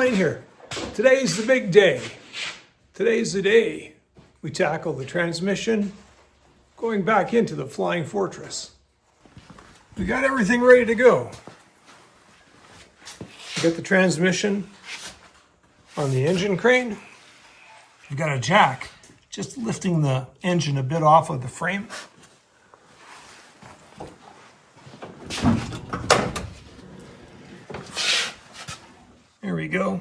Wayne here. Today's the big day. Today's the day we tackle the transmission going back into the Flying Fortress. We got everything ready to go. We got the transmission on the engine crane. We've got a jack just lifting the engine a bit off of the frame. There we go.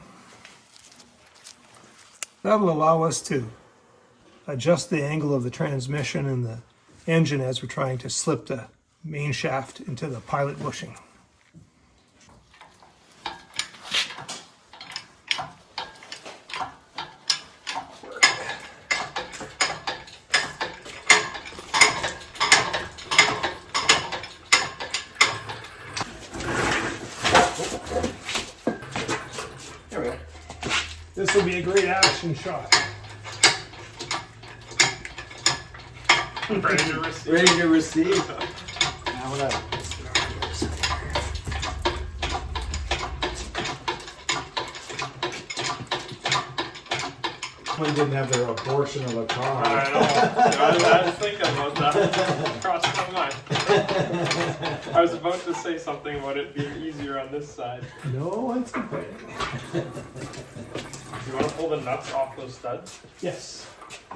That'll allow us to adjust the angle of the transmission and the engine as we're trying to slip the main shaft into the pilot bushing. There we go. This will be a great action shot. Ready to receive. Ready to receive. Now what up? One didn't have their abortion of a car. I know. I was thinking about that. Crossed my mind. I was about to say something about it being easier on this side. No one's complaining. Do you want to pull the nuts off those studs? Yes.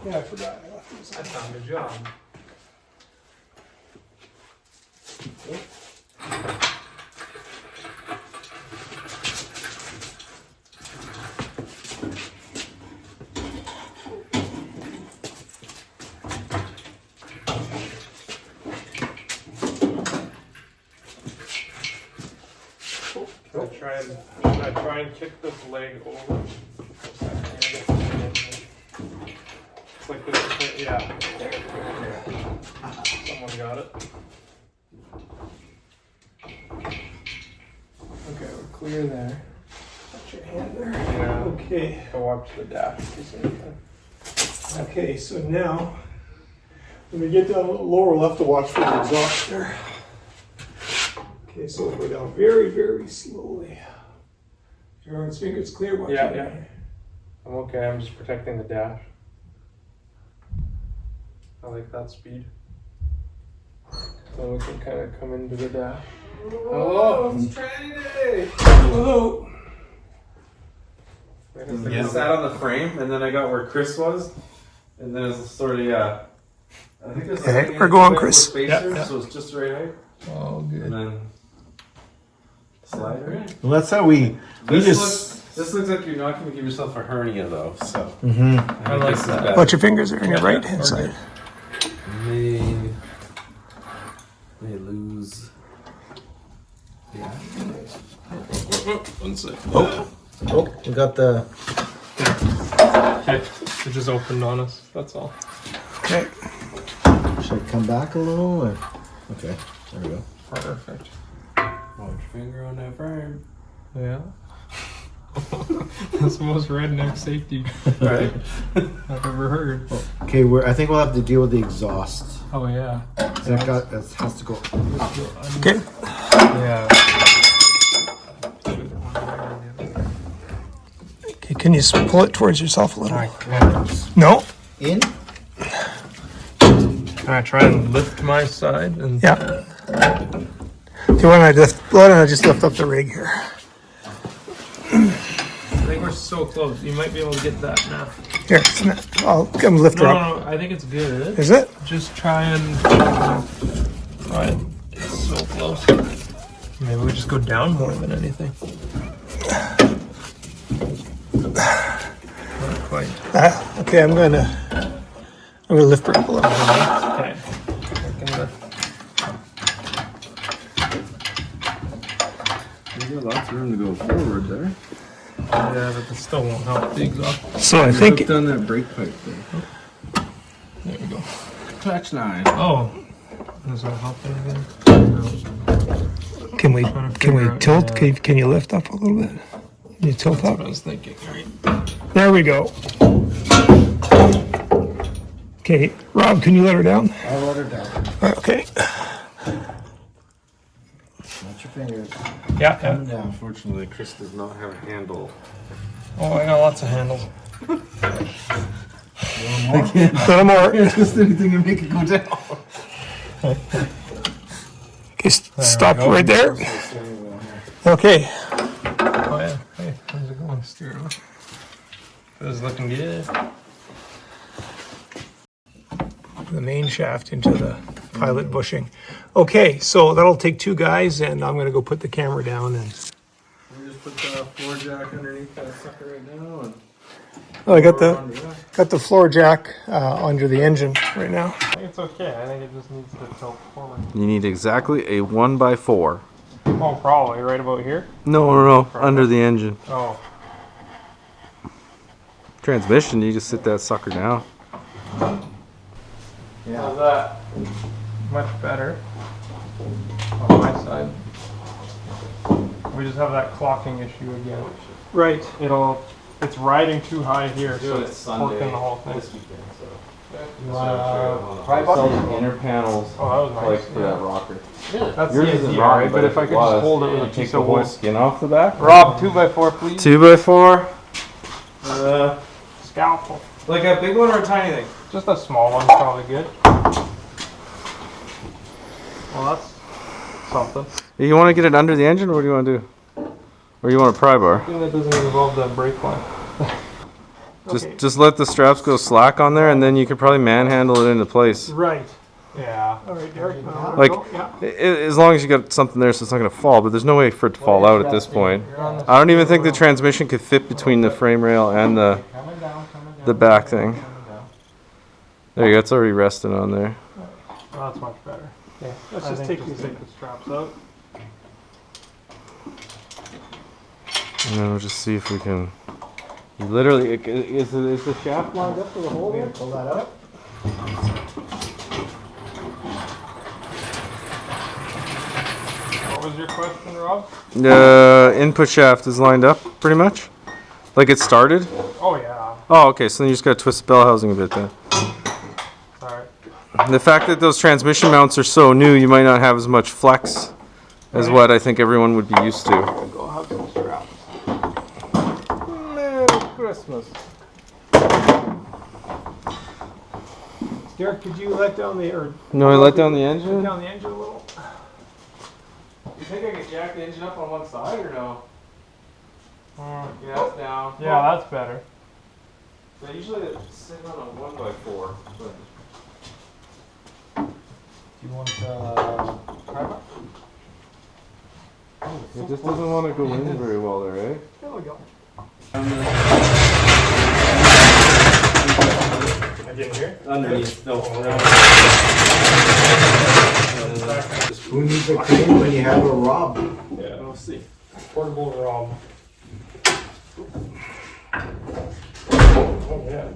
Yeah, I forgot. I left those on. That's not a good job. Should I try and kick this leg over? It's like this. Yeah. Someone got it. Okay, we're clear there. Put your hand there. Yeah. Okay. Go watch the dash. Okay, so now, when we get down a little lower, we'll have to watch for the exhaust there. Okay, so we'll go down very, very slowly. Everyone's fingers clear. Watch Yeah, it. yeah. I'm okay. I'm just protecting the dash. I like that speed. So we can kind of come into the dash. Hello, it's training day. Hello. I sat on the frame, and then I got where Chris was, and then it's sort of I think it's Okay, we're going, Chris. Spacer, Yeah. so it's just the right height, Oh, and good. then slide right in. Well, that's how we This looks like you're not going to give yourself a hernia, though. So I like this is that. better. Watch your fingers are in your Yeah, right yeah, hand we're side. May lose. Yeah. One sec. Oh, we got the. Okay, it just opened on us. That's all. Okay. Should I come back a little? Or? Okay, there we go. Perfect. Watch your finger on that frame. Yeah. That's the most redneck safety Right. I've ever heard. Okay, I think we'll have to deal with the exhaust. Oh yeah. That has to go. Okay. Yeah. Okay, can you pull it towards yourself a little? I can't. No? In? Can I try and lift my side? And Yeah. Do you want to just lift up the rig here? I think we're so close. You might be able to get that now. Here, I'll come lift her No, up. no, I think it's good. Is it? Just try and. It's so close. Maybe we just go down more than anything. Not quite. Okay, I'm gonna lift her up a little. Okay. You got lots of room to go forward there. Yeah, but this still won't help the exhaust. So I think. Hooked on that brake pipe there. There we go. Touch 9. Oh. Does that help anything? No. Can we figure out, tilt? yeah. Can you lift up a little bit? Can you tilt That's up? what I was thinking. Right. There we go. Okay, Rob, can you let her down? I'll let her down. Okay. Watch your fingers. Yeah, Coming down. Unfortunately, Chris does not have a handle. Oh, I got lots of handles. I can't. Little more. Just anything to make it go down. Okay, stop right there. Okay. Oh yeah. Hey, how's it going, steering? This is looking good. The main shaft into the pilot bushing. Okay, so that'll take 2 guys, and I'm gonna go put the camera down and. We just put the floor jack underneath that sucker right now, and Oh, I got the floor jack under the engine right now. I think it's okay. I think it just needs to tilt forward. you need exactly a 1x4. Oh, probably right about here. No, under the engine. Oh, Transmission, you just sit that sucker down. how's that? Much better. On my side. We just have that clocking issue again. Right. It's riding too high here, so Do it it's Sunday working the whole thing. this weekend, so. Try Some inner panels, Oh, that was nice. like for that rocker. That's Yours the isn't idea, rocker, right? But if I could just hold it with a take piece the of whole wood. skin off the back. Rob, 2x4, please. 2x4. Scalpel. Like a big one or a tiny thing? Just a small one's probably good. Well, that's something. You want to get it under the engine, or what do you want to do? Or you want a pry bar? Something that doesn't involve the brake line. Just let the straps go slack on there, and then you could probably manhandle it into place. Right. Yeah. All right, Derek. Like, Yeah. as long as you got something there so it's not going to fall, but there's no way for it to fall out at this point. I don't even think the transmission could fit between the frame rail and the back thing. There you go, it's already resting on there. Well, that's much better. Yeah. Let's I just think take these. the straps out. And then we'll just see if we can. You literally, is the shaft lined up for the hole there? Pull that up. What was your question, Rob? The input shaft is lined up pretty much? Like it started? Oh, yeah. Oh, okay, so then you just got to twist the bell housing a bit then. Sorry. The fact that those transmission mounts are so new, you might not have as much flex as what I think everyone would be used to. Go have some straps. Merry Christmas. Derek, could you let down the No, I let down the let engine? down the engine a little? You think I could jack the engine up on one side or no? Yeah, it's down. Yeah, that's better. So usually it's sitting on a 1x4. But Do you want it just doesn't want to go in very well there, eh? There we go. Again here? Underneath. No. Who needs a crane when you have a Rob? Yeah, we'll see. Portable Rob. Oh, yeah.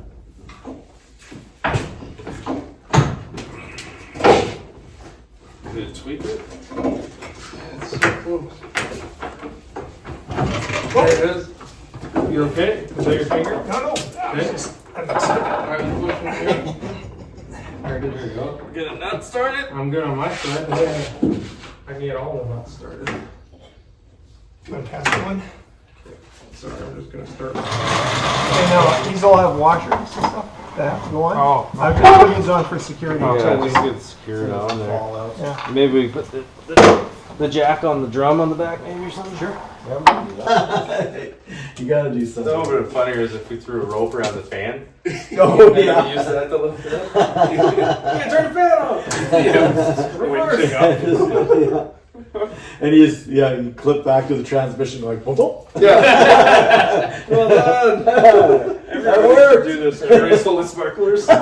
Did it tweak it? It's so close. There it is. You okay? Is that your finger? No, no. Okay. Alright, you push it here. There it is. There you go. Get a nut started? I'm good on my side. Yeah. I can get all of that started. Fantastic one. Sorry, I'm just gonna start. And now these all have washers and stuff that have to go on. Oh, I've just put these on for security. Yeah, until we- just get secured on there. Fall out. yeah. Maybe we put the jack on the drum on the back, maybe or something. Sure. You gotta do That something. would have been funnier is if we threw a rope around the fan. Oh, And yeah. then use that to lift it up. You can turn the fan off. Winching up. And he's, you clip back to the transmission like, boom, boom. Yeah. Well done. That worked. Do this. Everybody's full of sparklers. A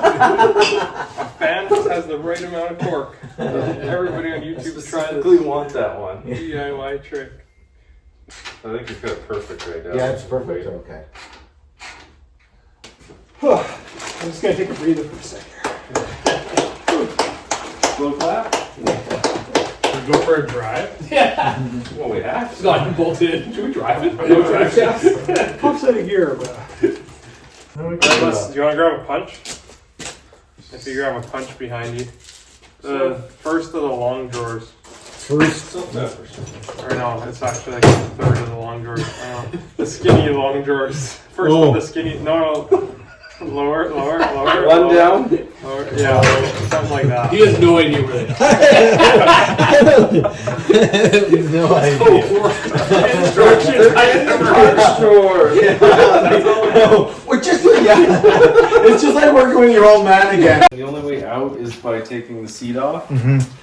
fan just has the right amount of torque. Everybody on YouTube try Specifically this want that one. DIY trick. I think he's got it perfect right now. Yeah, it's perfect. Okay. I'm just gonna take a breather for a second. Slow clap. Go for a drive? Well, we have to. Not bolted in. Should we drive it? No drive shafts. Pump set of gear, but. Do you want to grab a punch? If you grab a punch behind you. The first of the long drawers. first. Or no, it's actually like a third of the long drawers. The skinny long drawers. First Oh. with the skinny. No. Lower. One down. Lower, yeah, something like that. He has no idea where they are. No idea. Instructions. I didn't We're just it's just like working with your old man again. The only way out is by taking the seat off.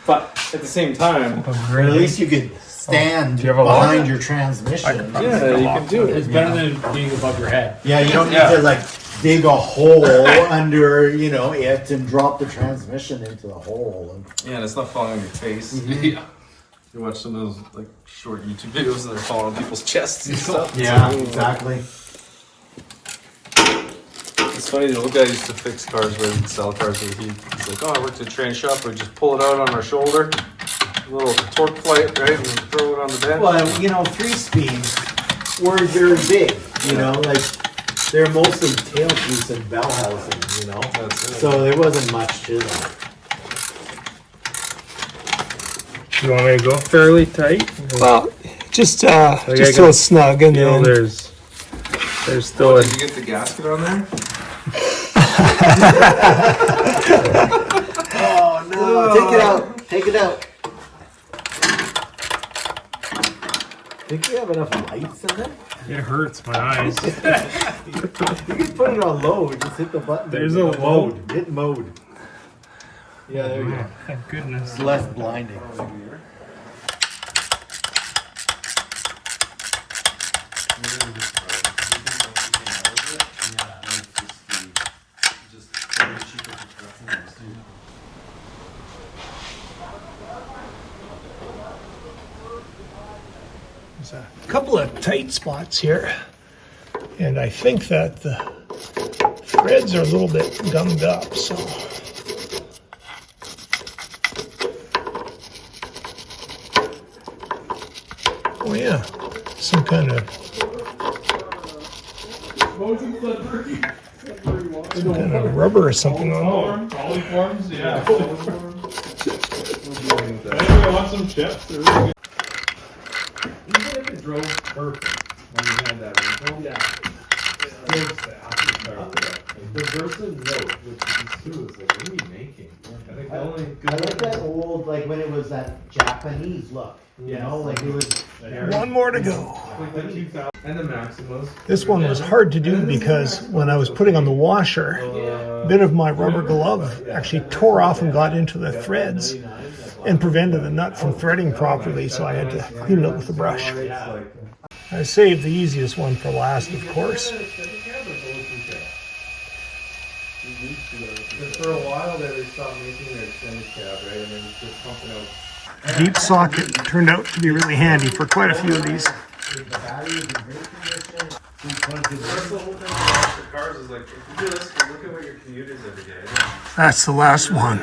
But at the same time, Or at least you could stand you have a behind lock? your transmission. yeah, you can do It's it. better than being above your head. Yeah, you don't need Yeah. to like dig a hole under, it and drop the transmission into the hole. And Yeah, and it's not falling on your face. Yeah. You watch some of those like short YouTube videos and they're falling on people's chests and stuff. yeah, It's like, exactly. It's funny, the old guy used to fix cars where he'd sell cars where he's like, oh, I worked at a train shop, we just pull it out on our shoulder, a little torque plate, right, and throw it on the bench. Well, 3-speeds weren't very big, like they're mostly tail piece and bell housing, That's it. So there wasn't much to that. You want me to go fairly tight? Well, just I till got- it's snug and then there's still a Did you get the gasket on there? Oh no! Take it out! Take it out! Think you have enough lights in it? it hurts my eyes. You can put it on low. Just hit the button. There's Hit a low. mode. Hit mode. Yeah, there you go. Thank goodness. It's less blinding. there's a couple of tight spots here. And I think that the threads are a little bit gummed up, so. Oh yeah, some kind of rubber or something on there. Polyforms, yeah. Anybody want some chips? They're really good. Even if it drove perfect when you had that one. Yeah. The person note, which is too, is like, what are you making? I think the only I like that old, like when it was that Japanese look. Like it was. One more to go. like the 2000 and the Maximas. This one was hard to do because when I was putting on the washer, a bit of my rubber glove actually tore off and got into the threads and prevented the nut from threading properly, so I had to clean it up with a brush. I saved the easiest one for last, of course. For a while there, they stopped making their extended cab, right? And then just pumping out. Deep socket turned out to be really handy for quite a few of these. That's the whole thing about cars is like, if you do this, look at what your commute is every day. That's the last one.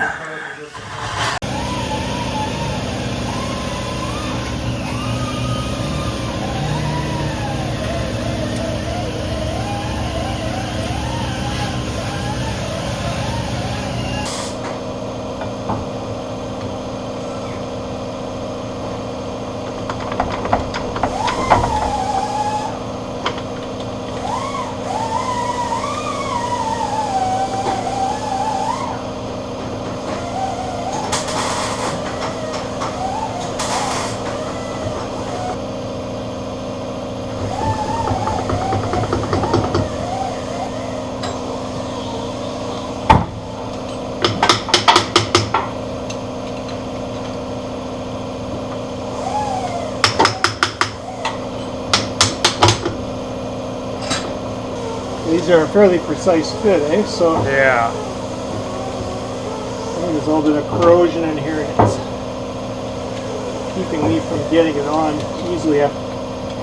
These are a fairly precise fit, eh? So Yeah. I think there's a little bit of corrosion in here and it's keeping me from getting it on easily. I've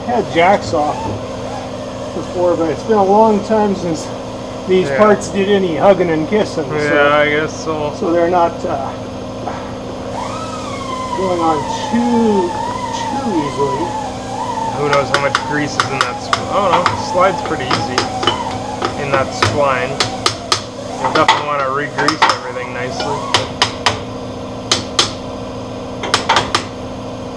had jacks off before, but it's been a long time since these Yeah. parts did any hugging and kissing. Yeah, I guess so. So they're not going on too easily. Who knows how much grease is in that spline? Oh no, it slides pretty easy in that spline. You'll definitely want to re-grease everything nicely.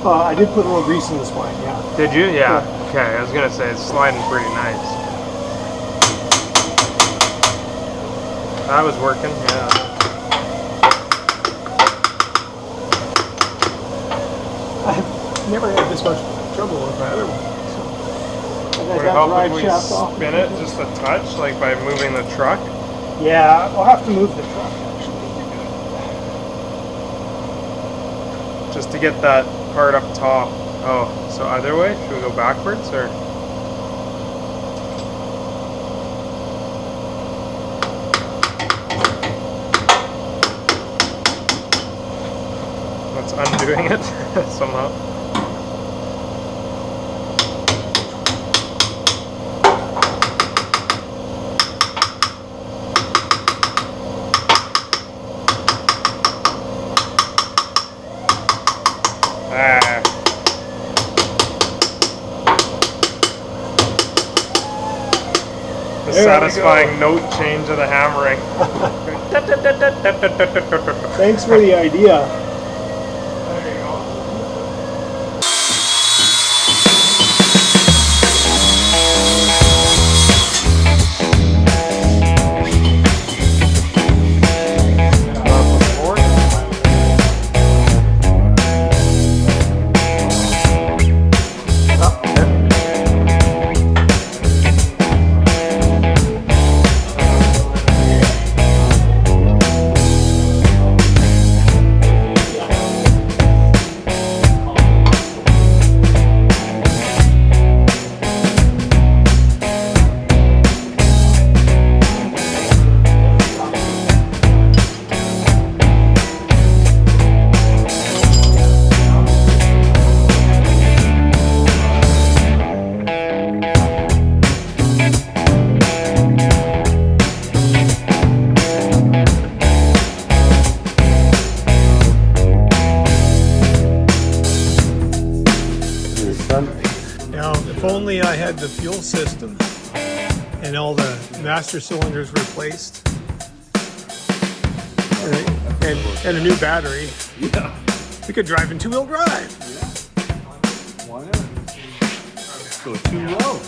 I did put a little grease in the spline, yeah. Did you? Yeah. Okay, I was gonna say it's sliding pretty nice. That was working, yeah. I've never had this much trouble with my other one. So. Would it help if we spin it just a touch, like by moving the truck? Yeah, we'll have to move the truck actually to do it. Just to get that part up top. Oh, so either way? Should we go backwards or? That's undoing it somehow. The satisfying note change of the hammering. Thanks for the idea. There you go. Now, if only I had the fuel system and all the master cylinders replaced, and a new battery, we could drive in two-wheel drive. Why not? Go 2 row.